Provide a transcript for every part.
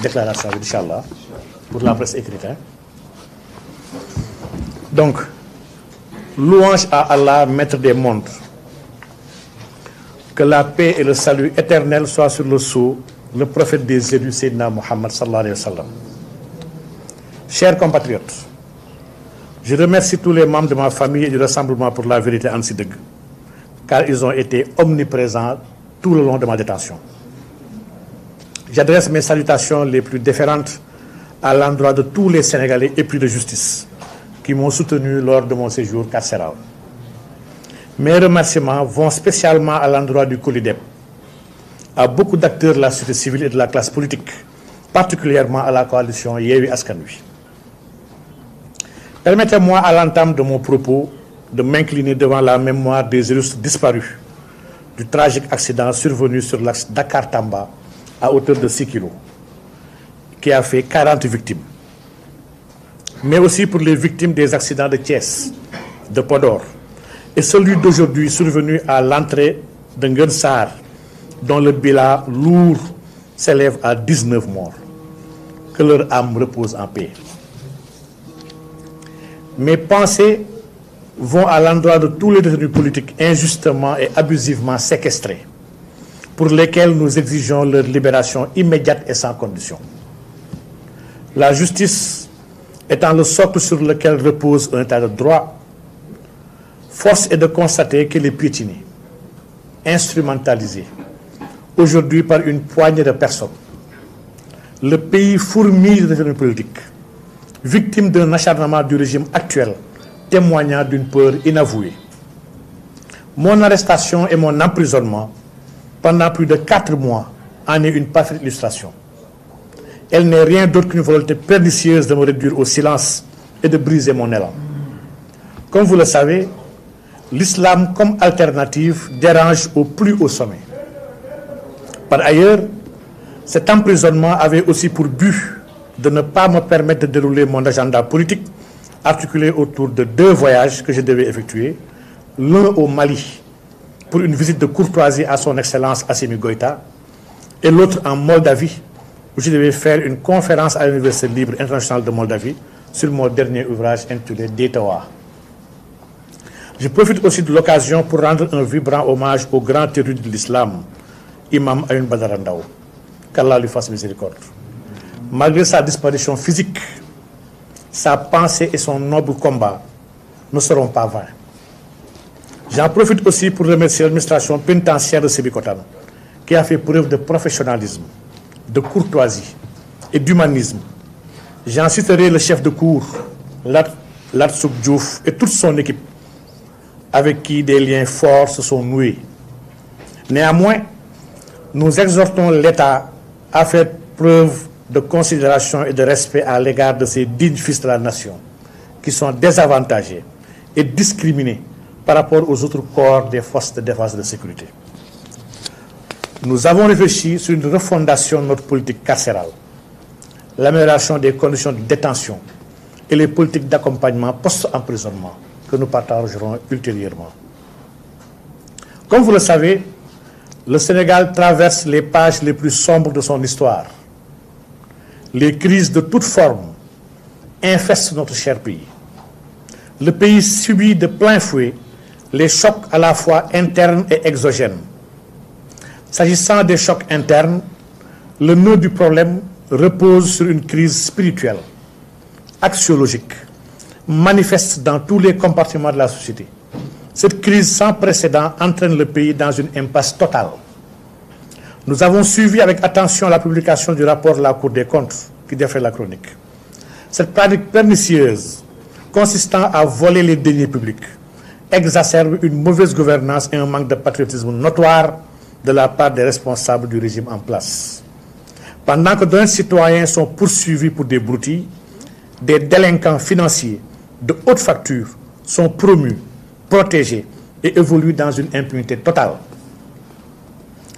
déclaration, Inch'Allah, pour la presse écrite. Hein. Donc, louange à Allah, maître des mondes. Que la paix et le salut éternel soient sur le sceau, le prophète des élus, Sayyidina Muhammad sallallahu alayhi wa sallam. Chers compatriotes, je remercie tous les membres de ma famille et du Rassemblement pour la vérité Ansideg, car ils ont été omniprésents tout le long de ma détention. J'adresse mes salutations les plus déférentes à l'endroit de tous les Sénégalais épris de justice qui m'ont soutenu lors de mon séjour carcéral. Mes remerciements vont spécialement à l'endroit du COLIDEP, à beaucoup d'acteurs de la société civile et de la classe politique, particulièrement à la coalition Yewwi Askan Wi. Permettez-moi à l'entame de mon propos de m'incliner devant la mémoire des illustres disparus du tragique accident survenu sur l'axe Dakar-Tamba à hauteur de 6 kg, qui a fait 40 victimes. Mais aussi pour les victimes des accidents de Thiès, de Podor, et celui d'aujourd'hui survenu à l'entrée de Nguensar, dont le bilan lourd s'élève à 19 morts. Que leur âme repose en paix. Mes pensées vont à l'endroit de tous les détenus politiques injustement et abusivement séquestrés, pour lesquels nous exigeons leur libération immédiate et sans condition. La justice étant le socle sur lequel repose un état de droit, force est de constater qu'elle est piétinée, instrumentalisée, aujourd'hui par une poignée de personnes. Le pays fourmille de détenus politiques, victime d'un acharnement du régime actuel, témoignant d'une peur inavouée. Mon arrestation et mon emprisonnement pendant plus de 4 mois en est une parfaite illustration. Elle n'est rien d'autre qu'une volonté pernicieuse de me réduire au silence et de briser mon élan. Comme vous le savez, l'islam comme alternative dérange au plus haut sommet. Par ailleurs, cet emprisonnement avait aussi pour but de ne pas me permettre de dérouler mon agenda politique articulé autour de 2 voyages que je devais effectuer, l'un au Mali pour une visite de courtoisie à son Excellence Assimi Goïta et l'autre en Moldavie où je devais faire une conférence à l'Université libre internationale de Moldavie sur mon dernier ouvrage intitulé Detawa. Je profite aussi de l'occasion pour rendre un vibrant hommage au grand érudit de l'islam, Imam Alioune Badara Ndao, qu'Allah lui fasse miséricorde. Malgré sa disparition physique, sa pensée et son noble combat ne seront pas vains. J'en profite aussi pour remercier l'administration pénitentiaire de Sébikotane, qui a fait preuve de professionnalisme, de courtoisie et d'humanisme. J'en citerai le chef de cour, Latsouk Diouf, et toute son équipe, avec qui des liens forts se sont noués. Néanmoins, nous exhortons l'État à faire preuve de considération et de respect à l'égard de ces dignes fils de la nation, qui sont désavantagés et discriminés par rapport aux autres corps des forces de défense et de sécurité. Nous avons réfléchi sur une refondation de notre politique carcérale, l'amélioration des conditions de détention et les politiques d'accompagnement post-emprisonnement que nous partagerons ultérieurement. Comme vous le savez, le Sénégal traverse les pages les plus sombres de son histoire. Les crises de toutes formes infestent notre cher pays. Le pays subit de plein fouet les chocs à la fois internes et exogènes. S'agissant des chocs internes, le nœud du problème repose sur une crise spirituelle, axiologique, manifeste dans tous les compartiments de la société. Cette crise sans précédent entraîne le pays dans une impasse totale. Nous avons suivi avec attention la publication du rapport de la Cour des comptes qui défrait la chronique. Cette pratique pernicieuse, consistant à voler les deniers publics, exacerbe une mauvaise gouvernance et un manque de patriotisme notoire de la part des responsables du régime en place. Pendant que d'honnêtes citoyens sont poursuivis pour des broutilles, des délinquants financiers de haute facture sont promus, protégés et évoluent dans une impunité totale.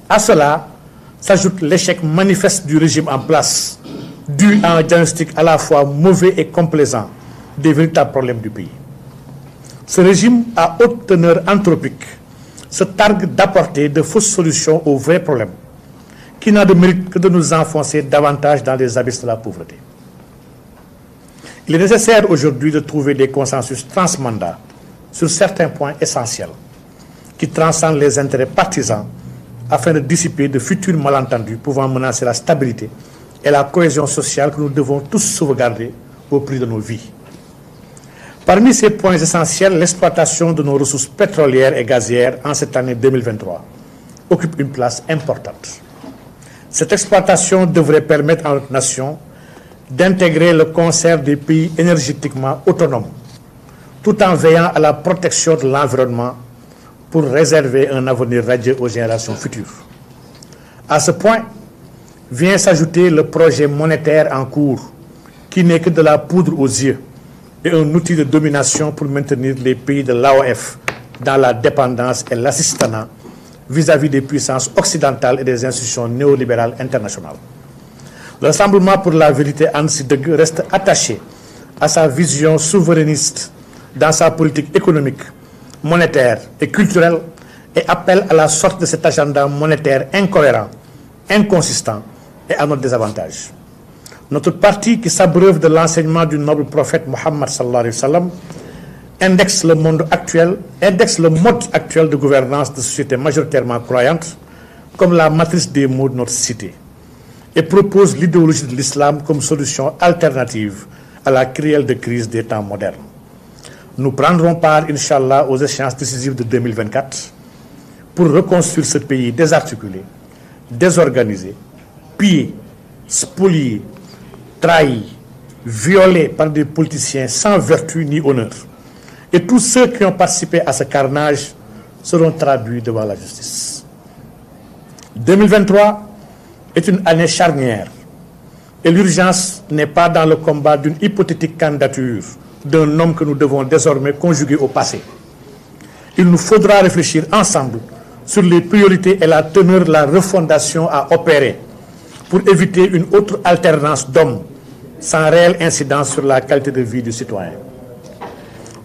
À cela s'ajoute l'échec manifeste du régime en place, dû à un diagnostic à la fois mauvais et complaisant des véritables problèmes du pays. Ce régime à haute teneur anthropique se targue d'apporter de fausses solutions aux vrais problèmes qui n'a de mérite que de nous enfoncer davantage dans les abysses de la pauvreté. Il est nécessaire aujourd'hui de trouver des consensus transmandats sur certains points essentiels qui transcendent les intérêts partisans afin de dissiper de futurs malentendus pouvant menacer la stabilité et la cohésion sociale que nous devons tous sauvegarder au prix de nos vies. Parmi ces points essentiels, l'exploitation de nos ressources pétrolières et gazières en cette année 2023 occupe une place importante. Cette exploitation devrait permettre à notre nation d'intégrer le concert des pays énergétiquement autonomes, tout en veillant à la protection de l'environnement pour réserver un avenir radieux aux générations futures. À ce point, vient s'ajouter le projet monétaire en cours, qui n'est que de la poudre aux yeux et un outil de domination pour maintenir les pays de l'AOF dans la dépendance et l'assistanat vis-à-vis des puissances occidentales et des institutions néolibérales internationales. Le Rassemblement pour la vérité Anne Sideg reste attaché à sa vision souverainiste dans sa politique économique, monétaire et culturelle et appelle à la sortie de cet agenda monétaire incohérent, inconsistant et à notre désavantage. Notre parti, qui s'abreuve de l'enseignement du noble prophète Mohammed sallallahu alayhi wa sallam, indexe le mode actuel de gouvernance de sociétés majoritairement croyantes comme la matrice des maux de notre cité et propose l'idéologie de l'islam comme solution alternative à la cruelle de crise des temps modernes. Nous prendrons part, Inch'Allah, aux échéances décisives de 2024 pour reconstruire ce pays désarticulé, désorganisé, pillé, spolié, trahi, violé par des politiciens sans vertu ni honneur. Et tous ceux qui ont participé à ce carnage seront traduits devant la justice. 2023 est une année charnière et l'urgence n'est pas dans le combat d'une hypothétique candidature d'un homme que nous devons désormais conjuguer au passé. Il nous faudra réfléchir ensemble sur les priorités et la teneur de la refondation à opérer pour éviter une autre alternance d'hommes sans réelle incidence sur la qualité de vie du citoyen.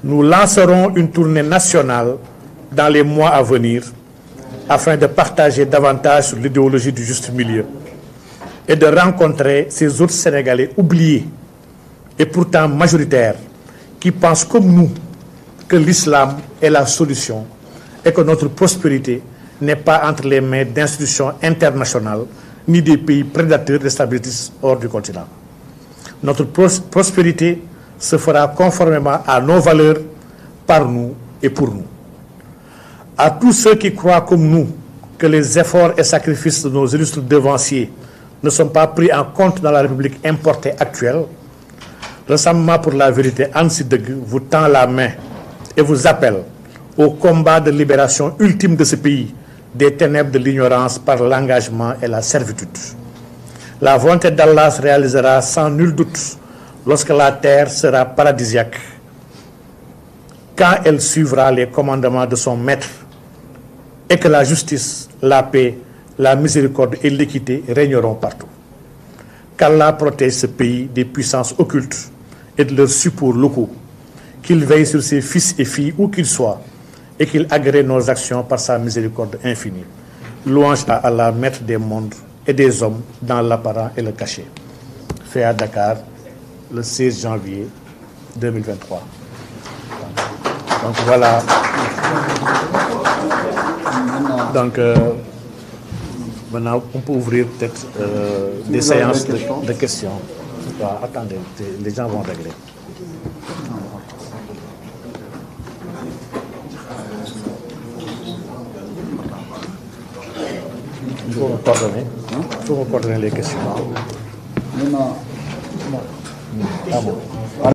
Nous lancerons une tournée nationale dans les mois à venir afin de partager davantage sur l'idéologie du juste milieu et de rencontrer ces autres Sénégalais oubliés et pourtant majoritaires qui pensent comme nous que l'islam est la solution et que notre prospérité n'est pas entre les mains d'institutions internationales ni des pays prédateurs déstabilisés hors du continent. Notre prospérité se fera conformément à nos valeurs, par nous et pour nous. À tous ceux qui croient comme nous que les efforts et sacrifices de nos illustres devanciers ne sont pas pris en compte dans la République importée actuelle, le Rassemblement pour la vérité Anne Sideg vous tend la main et vous appelle au combat de libération ultime de ce pays des ténèbres de l'ignorance par l'engagement et la servitude. La volonté d'Allah se réalisera sans nul doute lorsque la terre sera paradisiaque, quand elle suivra les commandements de son maître et que la justice, la paix, la miséricorde et l'équité régneront partout. Qu'Allah protège ce pays des puissances occultes et de leurs supports locaux, qu'il veille sur ses fils et filles où qu'ils soient et qu'il agrée nos actions par sa miséricorde infinie. Louange à Allah, maître des mondes et des hommes dans l'apparent et le cachet. Fait à Dakar le 16 janvier 2023. Donc voilà. Donc maintenant on peut ouvrir peut-être des séances de questions. Attendez, les gens vont régler. Il faut me coordonner les questions. Ah bon.